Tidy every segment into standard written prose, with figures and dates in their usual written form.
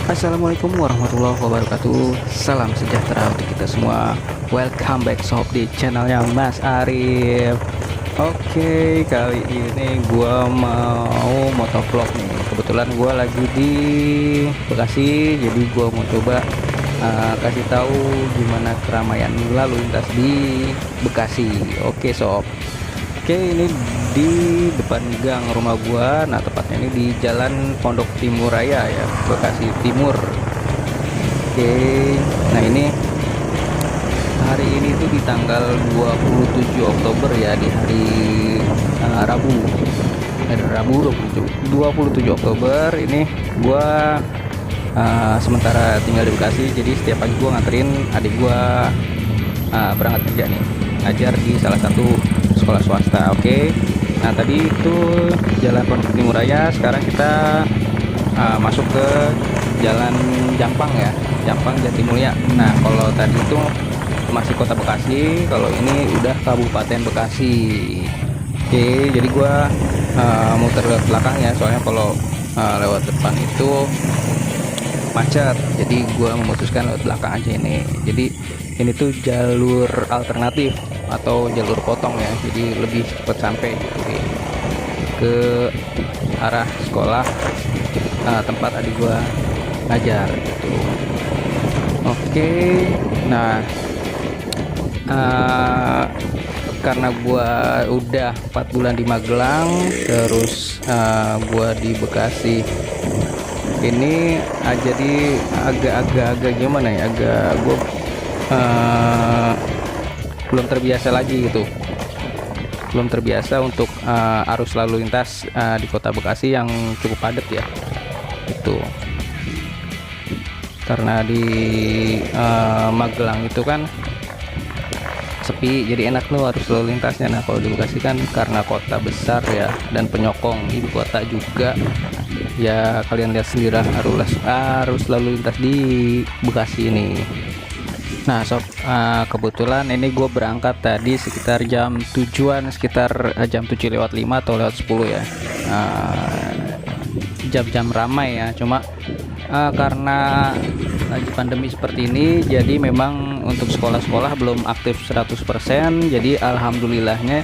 Assalamualaikum warahmatullahi wabarakatuh. Salam sejahtera untuk kita semua. Welcome back sob di channelnya Mas Arif. Oke, kali ini gua mau motovlog nih. Kebetulan gua lagi di Bekasi, jadi gua mau coba kasih tahu gimana keramaian lalu lintas di Bekasi. Oke sob. Oke, ini di depan gang rumah gua. Nah, tepatnya ini di Jalan Pondok Timur Raya ya, Bekasi Timur. Oke. Nah, ini hari ini tuh di tanggal 27 Oktober ya, di hari Rabu. Hari Rabu 27 Oktober ini gua sementara tinggal di Bekasi, jadi setiap pagi gua nganterin adik gua berangkat kerja nih, ngajar di salah satu sekolah swasta. Oke. Nah, tadi itu Jalan Pondok Timur Raya. Sekarang kita masuk ke Jalan Jampang ya, Jampang Jatimulya. Nah, kalau tadi itu masih Kota Bekasi, kalau ini udah Kabupaten Bekasi. Oke, jadi gua muter lewat belakang ya, soalnya kalau lewat depan itu macet, jadi gua memutuskan lewat belakang aja ini. Jadi ini tuh jalur alternatif atau jalur potong ya, jadi lebih cepat sampai gitu ke arah sekolah tempat adik gua ngajar gitu. Oke. Nah, karena gua udah 4 bulan di Magelang, terus gua di Bekasi ini jadi agak gimana ya, gua belum terbiasa lagi gitu, belum terbiasa untuk arus lalu lintas di Kota Bekasi yang cukup padat ya itu, karena di Magelang itu kan sepi, jadi enak tuh arus lalu lintasnya. Nah, kalau di Bekasi kan karena kota besar ya dan penyokong ibu kota juga ya, kalian lihat sendiri arus lalu lintas di Bekasi ini. Nah sob, kebetulan ini gue berangkat tadi sekitar jam tujuan, sekitar jam 7:05 atau lewat 10 ya. Jam-jam ramai ya, cuma karena lagi pandemi seperti ini, jadi memang untuk sekolah-sekolah belum aktif 100%. Jadi alhamdulillahnya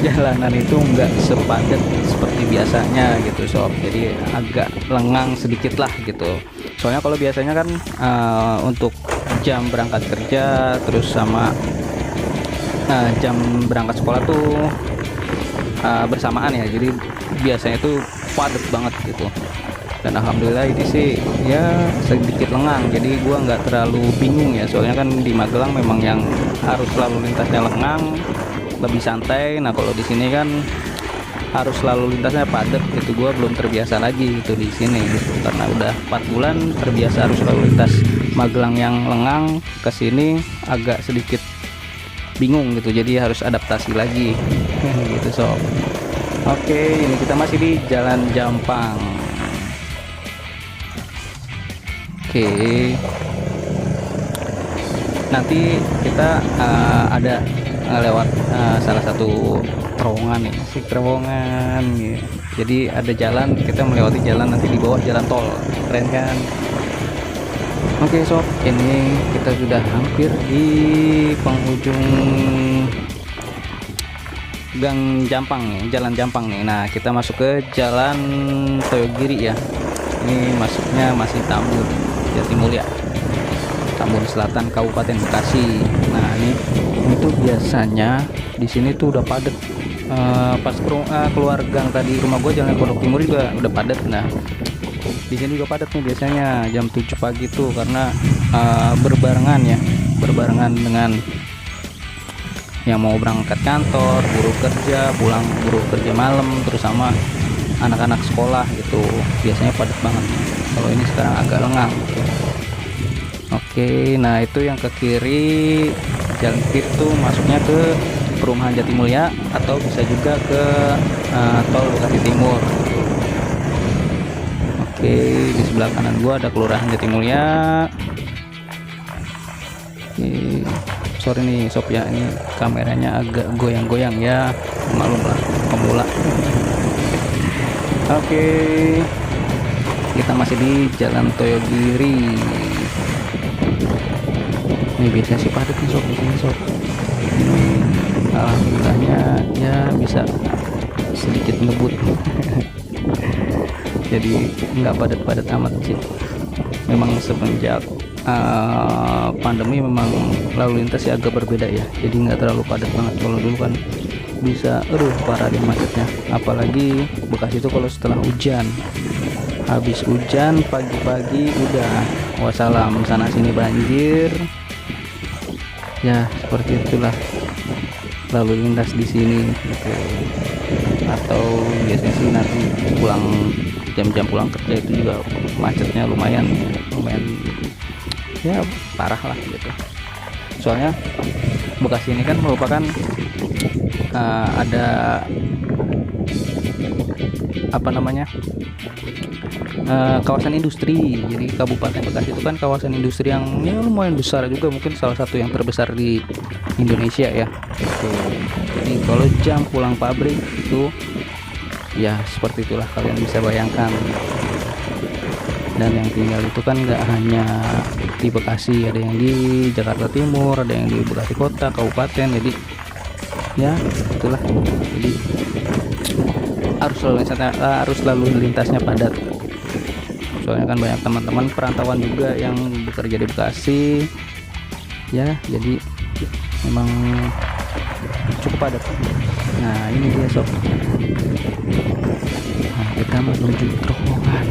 jalanan itu nggak sepadat seperti biasanya gitu sob, jadi agak lengang sedikit lah gitu. Soalnya kalau biasanya kan untuk jam berangkat kerja terus sama jam berangkat sekolah tuh bersamaan ya, jadi biasanya tuh padat banget gitu. Dan alhamdulillah ini sih ya sedikit lengang, jadi gua nggak terlalu bingung ya, soalnya kan di Magelang memang yang harus lalu lintasnya lengang, lebih santai. Nah, kalau di sini kan harus lalu lintasnya padat, itu gua belum terbiasa lagi gitu di sini gitu. Karena udah 4 bulan terbiasa harus lalu lintas Magelang yang lengang, ke sini agak sedikit bingung gitu, jadi harus adaptasi lagi gitu sob. Oke, ini kita masih di Jalan Jampang. Oke, nanti kita ada lewat salah satu terowongan nih, si terowongan gitu. Jadi ada jalan, kita melewati jalan nanti di bawah jalan tol, keren kan? Oke sob, ini kita sudah hampir di penghujung gang Jampang nih, jalan Jampang nih. Nah, kita masuk ke jalan Toyogiri ya. Ini masuknya masih Tambun Jatimulya, Tambun Selatan, Kabupaten Bekasi. Nah, ini tuh biasanya di sini tuh udah padat. Pas keluar gang tadi rumah gue, Jalan Pondok Timur juga udah padat. Nah, di sini juga padat nih biasanya jam 7 pagi tuh, karena berbarengan ya, berbarengan dengan yang mau berangkat kantor, buruh kerja, pulang buruh kerja malam, terus sama anak-anak sekolah gitu, biasanya padat banget. Kalau ini sekarang agak lengang gitu. Oke, nah itu yang ke kiri, jalan kiri tuh masuknya ke perumahan Jatimulya, atau bisa juga ke tol Bekasi Timur gitu. Oke, di sebelah kanan gua ada kelurahan Jatimulya. Oke, sorry nih sob ya, ini kameranya agak goyang-goyang ya, maklum lah, pemula. Oke. kita masih di Jalan Toyogiri. Ini biasanya sih padat nih sob di sini sob. Ini alhamdulillahnya ya bisa sedikit ngebut. Jadi nggak padat-padat amat sih. Memang semenjak pandemi memang lalu lintas ya agak berbeda ya, jadi nggak terlalu padat banget. Kalau dulu kan bisa parah di macetnya, apalagi Bekasi itu kalau setelah hujan, habis hujan pagi-pagi udah wassalam, sana sini banjir ya, seperti itulah lalu lintas di sini gitu. Atau biasanya sih nanti pulang jam-jam pulang kerja itu juga macetnya lumayan ya parah lah gitu. Soalnya Bekasi ini kan merupakan ada apa namanya kawasan industri. Jadi Kabupaten Bekasi itu kan kawasan industri yang ya lumayan besar juga, mungkin salah satu yang terbesar di Indonesia ya gitu. Jadi kalau jam pulang pabrik itu ya seperti itulah, kalian bisa bayangkan. Dan yang tinggal itu kan nggak hanya di Bekasi, ada yang di Jakarta Timur, ada yang di Bekasi Kota, Kabupaten. Jadi ya itulah, jadi harus lalu lintasnya padat. Soalnya kan banyak teman-teman perantauan juga yang bekerja di Bekasi ya, jadi memang cukup padat. Nah ini dia sob, nah, kita menuju terowongan,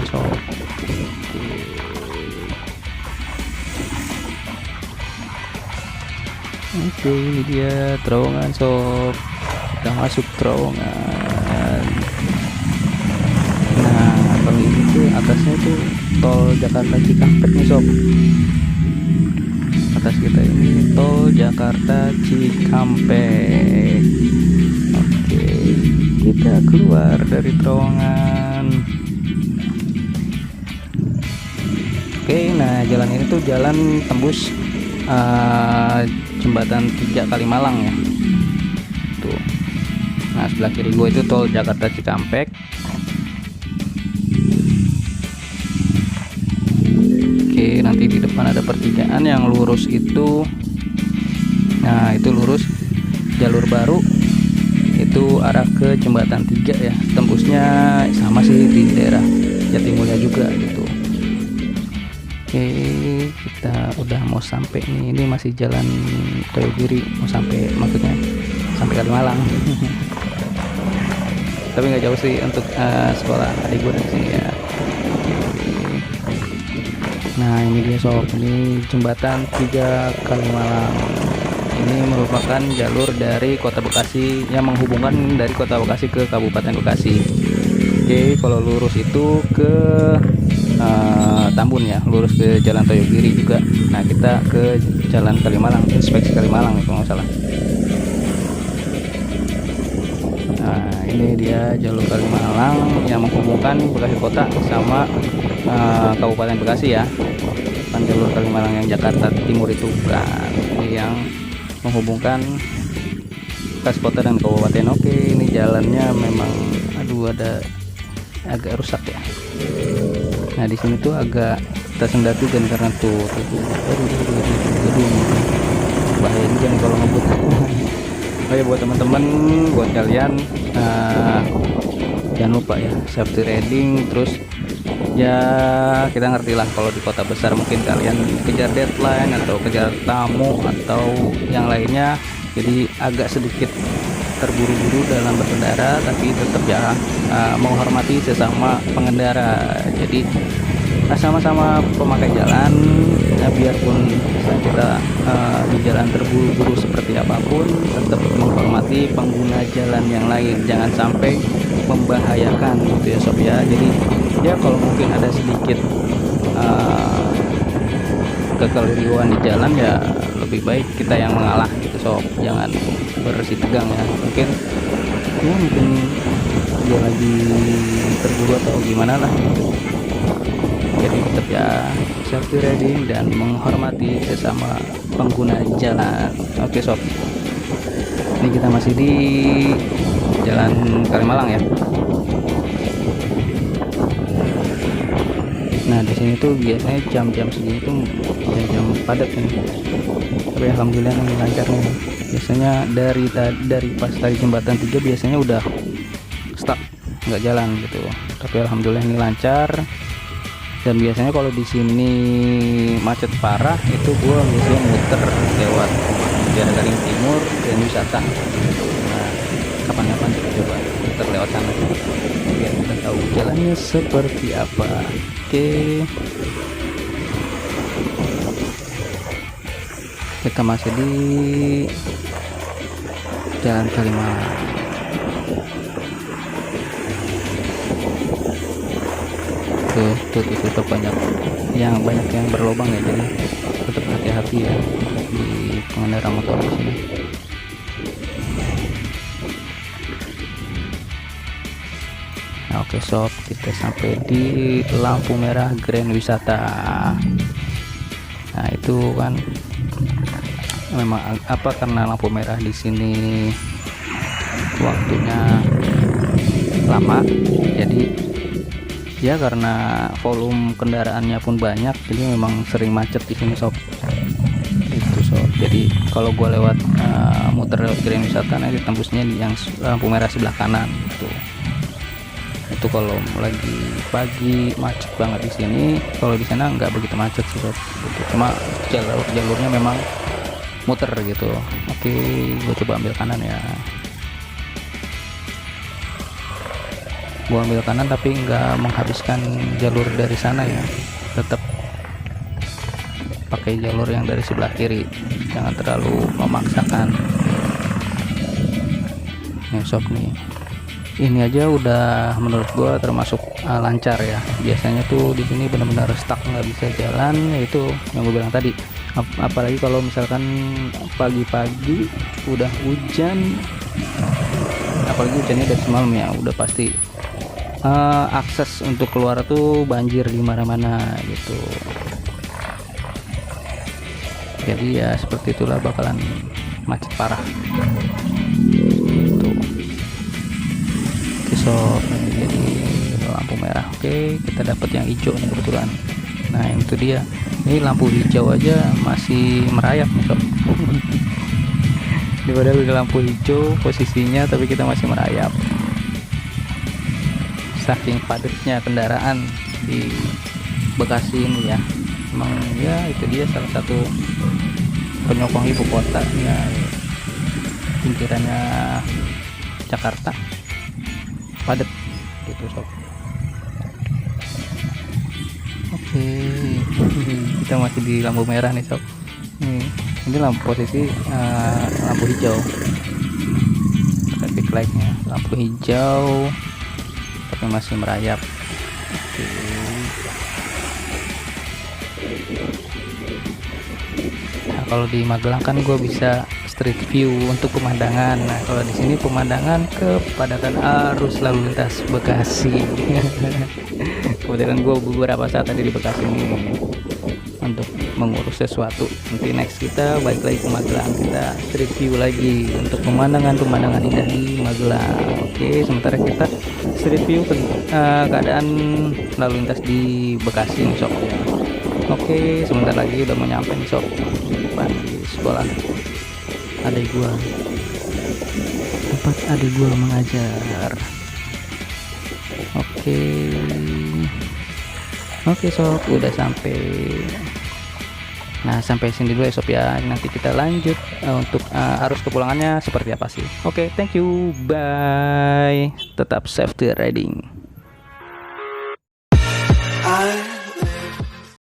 sob. Oke, ini dia terowongan sob, kita masuk terowongan. Nah kalau ini tuh atasnya tuh tol Jakarta Cikampek nih sob. Atas kita ini tol Jakarta Cikampek. Oke, kita keluar dari terowongan. Oke, nah jalan ini tuh jalan tembus jembatan 3 Kalimalang ya tuh. Nah sebelah kiri gue itu tol Jakarta Cikampek. Oke, nanti di depan ada pertigaan yang lurus itu. Nah itu lurus jalur baru itu arah ke jembatan 3 ya, tembusnya sama sih di daerah Jatimulya juga gitu. Oke, kita udah mau sampai nih, ini masih jalan Toyogiri, mau sampai, maksudnya sampai Kalimalang. Tapi nggak jauh sih untuk sekolah adik gue di sini ya. Nah ini dia sob, ini jembatan 3 Kalimalang. Ini merupakan jalur dari Kota Bekasi yang menghubungkan dari Kota Bekasi ke Kabupaten Bekasi. Oke, kalau lurus itu ke Tambun ya, lurus ke Jalan Toyogiri juga. Nah kita ke Jalan Kalimalang, inspeksi Kalimalang kalau nggak salah. Nah ini dia jalur Kalimalang yang menghubungkan Bekasi Kota sama Kabupaten Bekasi ya. Kan jalur Kalimalang yang Jakarta Timur itu bukan, ini yang menghubungkan Bekasi Kota dan Kabupaten. Oke, ini jalannya memang aduh agak rusak ya. Nah di sini tuh agak tersendat juga nih, karena tuh bahaya juga nih kalau ngebut. Oh ya buat teman-teman, buat kalian jangan lupa ya safety riding. Terus ya kita ngerti lah kalau di kota besar mungkin kalian kejar deadline atau kejar tamu atau yang lainnya, jadi agak sedikit terburu-buru dalam berkendara, tapi tetap ya menghormati sesama pengendara. Jadi sama-sama pemakai jalan ya, biarpun kita di jalan terburu-buru seperti apapun, tetap menghormati pengguna jalan yang lain, jangan sampai membahayakan gitu ya sob ya. Jadi ya kalau mungkin ada sedikit kekeliruan di jalan ya lebih baik kita yang mengalah gitu sob, jangan bersih tegang ya. Mungkin dia lagi terburu atau gimana lah gitu. Jadi tetap ya safety riding dan menghormati sesama pengguna jalan. Oke sob, ini kita masih di Jalan Kalimalang ya. Nah di sini tuh biasanya jam-jam segini tuh jam-jam padat nih, tapi alhamdulillah nih lancar nih. Biasanya dari pas tadi jembatan 3 biasanya udah stuck, nggak jalan gitu, tapi alhamdulillah ini lancar. Dan biasanya kalau di sini macet parah itu gua biasanya muter lewat Muara Garing Timur dan wisata. Nah kapan-kapan kita coba muter lewat sana biar kita tahu jalannya seperti apa. Oke, kita masih di Jalan Kalimalang. Tuh tetap banyak yang berlobang ya, jadi tetap hati-hati ya di pengendara motor di sini. Nah, oke sob, kita sampai di lampu merah Grand Wisata. Nah itu kan memang apa, karena lampu merah di sini waktunya lama, jadi ya karena volume kendaraannya pun banyak, jadi memang sering macet di sini sob. Itu sob, jadi kalau gua lewat muter lewat Grand Wisata nanti tembusnya di yang lampu merah sebelah kanan gitu. Itu kalau lagi pagi macet banget di sini. Kalau di sana nggak begitu macet sih sob gitu. Cuma jalurnya memang muter gitu. Oke, gue coba ambil kanan ya. Gue ambil kanan tapi nggak menghabiskan jalur dari sana ya, tetap pakai jalur yang dari sebelah kiri, jangan terlalu memaksakan ya sob. Nih ini aja udah menurut gua termasuk lancar ya. Biasanya tuh di sini benar-benar stuck, nggak bisa jalan, yaitu yang gue bilang tadi. Apalagi kalau misalkan pagi-pagi udah hujan, apalagi hujannya dari semalam ya, udah pasti akses untuk keluar tuh banjir di mana-mana gitu. Jadi ya seperti itulah, bakalan macet parah gitu. Sob, jadi lampu merah. Oke, kita dapat yang hijau nih kebetulan. Nah itu dia, ini lampu hijau aja masih merayap nih sob. Daripada udah lampu hijau posisinya tapi kita masih merayap, saking padatnya kendaraan di Bekasi ini ya. Emang ya itu dia salah satu penyokong ibu kota ya, pinggirannya Jakarta, padat gitu sob. Oke, kita masih di lampu merah nih sob. Ini lampu posisi lampu hijau, traffic lightnya lampu hijau tapi masih merayap. Oke. Nah kalau di Magelang kan gue bisa street view untuk pemandangan. Nah kalau di sini pemandangan kepadatan arus lalu lintas Bekasi. Kebetulan gue beberapa saat tadi di Bekasi ini untuk mengurus sesuatu. Nanti next kita balik lagi ke Magelang, kita street view lagi untuk pemandangan indah di Magelang. Oke, sementara kita street view keadaan lalu lintas di Bekasi nih sob. Oke, sebentar lagi udah mau nyampe nih sob, di depan di sekolah adik gua, tempat adik gua mengajar. Oke sob, udah sampai. Nah sampai sini dulu ya sob ya, nanti kita lanjut untuk arus kepulangannya seperti apa sih. Oke, thank you, bye, tetap safety riding.